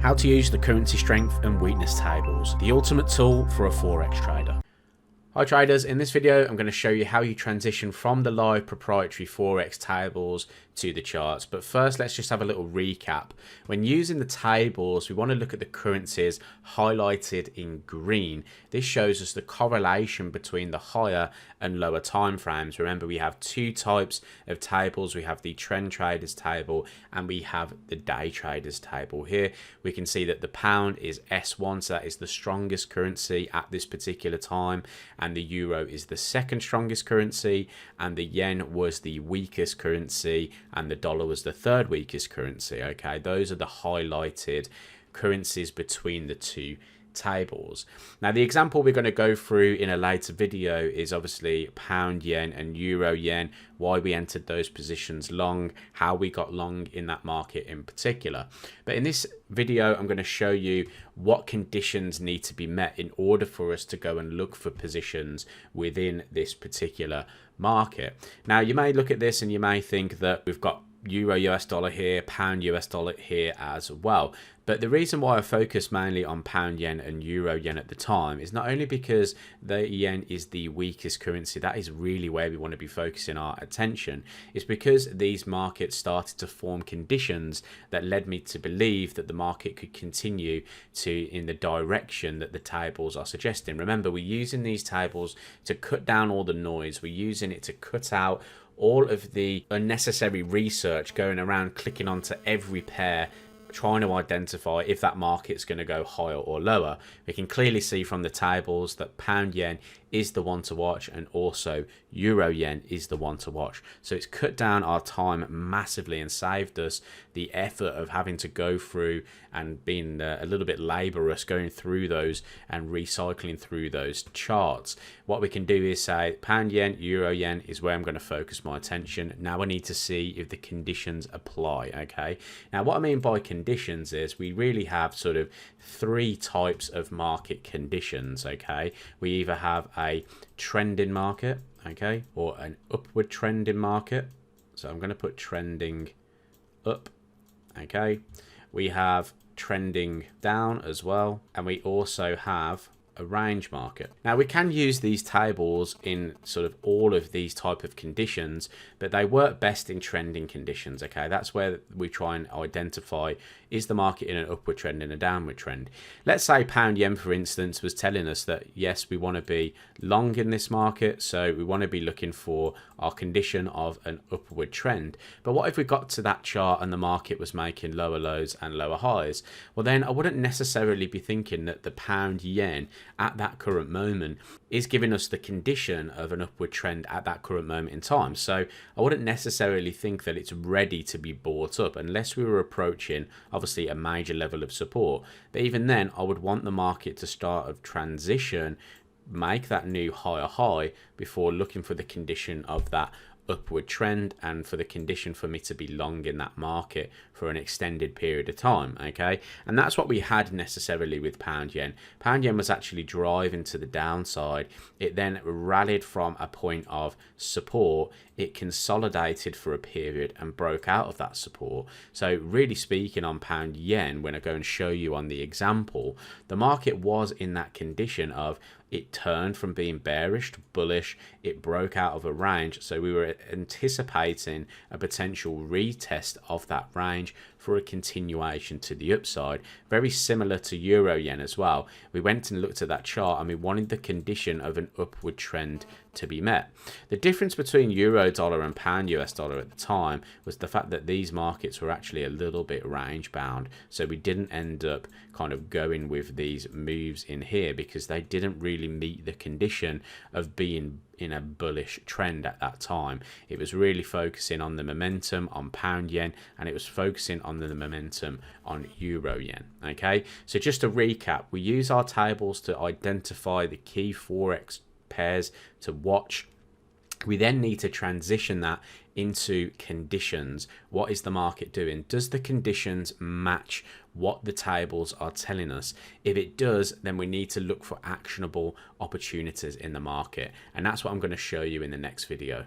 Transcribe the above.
How to use the currency strength and weakness tables, the ultimate tool for a forex trader. Hi traders, in this video I'm going to show you how you transition from the live proprietary forex tables to the charts. But first, let's just have a little recap. When using the tables, we want to look at the currencies highlighted in green. This shows us the correlation between the higher and lower time frames. Remember, we have two types of tables. We have the trend traders table and we have the day traders table. Here we can see that the pound is S1, so that is the strongest currency at this particular time, and the euro is the second strongest currency, and the yen was the weakest currency, and the dollar was the third weakest currency. Okay, those are the highlighted currencies between the two tables. Now, the example we're going to go through in a later video is obviously pound yen and euro yen, why we entered those positions long, how we got long in that market in particular. But in this video, I'm going to show you what conditions need to be met in order for us to go and look for positions within this particular market. Now, you may look at this and you may think that we've got euro US dollar here, pound US dollar here as well. But the reason why I focus mainly on pound yen and euro yen at the time is not only because the yen is the weakest currency, that is really where we want to be focusing our attention. It's because these markets started to form conditions that led me to believe that the market could continue in the direction that the tables are suggesting. Remember, we're using these tables to cut down all the noise. We're using it to cut out all of the unnecessary research going around clicking onto every pair, trying to identify if that market's going to go higher or lower. We can clearly see from the tables that pound yen is the one to watch, and also euro yen is the one to watch. So it's cut down our time massively and saved us the effort of having to go through and being a little bit laborious going through those and recycling through those charts. What we can do is say pound yen, euro yen is where I'm going to focus my attention. Now I need to see if the conditions apply. Okay, now what I mean by conditions is we really have sort of three types of market conditions. Okay, we either have a trending market, okay, or an upward trending market. So I'm going to put trending up. Okay, we have trending down as well, and we also have a range market. Now we can use these tables in sort of all of these type of conditions, but they work best in trending conditions. Okay, that's where we try and identify, is the market in an upward trend, in a downward trend. Let's say pound yen, for instance, was telling us that yes, we want to be long in this market, so we want to be looking for our condition of an upward trend. But what if we got to that chart and the market was making lower lows and lower highs? Well, then I wouldn't necessarily be thinking that the pound yen at that current moment is giving us the condition of an upward trend at that current moment in time. So I wouldn't necessarily think that it's ready to be bought up unless we were approaching obviously a major level of support. But even then, I would want the market to start of transition, make that new higher high before looking for the condition of that upward trend and for the condition for me to be long in that market for an extended period of time. Okay, and that's what we had necessarily with pound yen. Pound yen was actually driving to the downside. It then rallied from a point of support. It consolidated for a period and broke out of that support. So really speaking on pound yen, when I go and show you on the example, the market was in that condition of it turned from being bearish to bullish. It broke out of a range, so we were anticipating a potential retest of that range for a continuation to the upside. Very similar to euro yen as well. We went and looked at that chart and we wanted the condition of an upward trend to be met. The difference between euro dollar and pound US dollar at the time was the fact that these markets were actually a little bit range bound, so we didn't end up kind of going with these moves in here because they didn't really meet the condition of being in a bullish trend at that time. It was really focusing on the momentum on pound yen, and it was focusing on the momentum on euro yen. Okay, so just to recap, we use our tables to identify the key forex pairs to watch. We then need to transition that into conditions. What is the market doing? Does the conditions match what the tables are telling us? If it does, then we need to look for actionable opportunities in the market, and that's what I'm going to show you in the next video.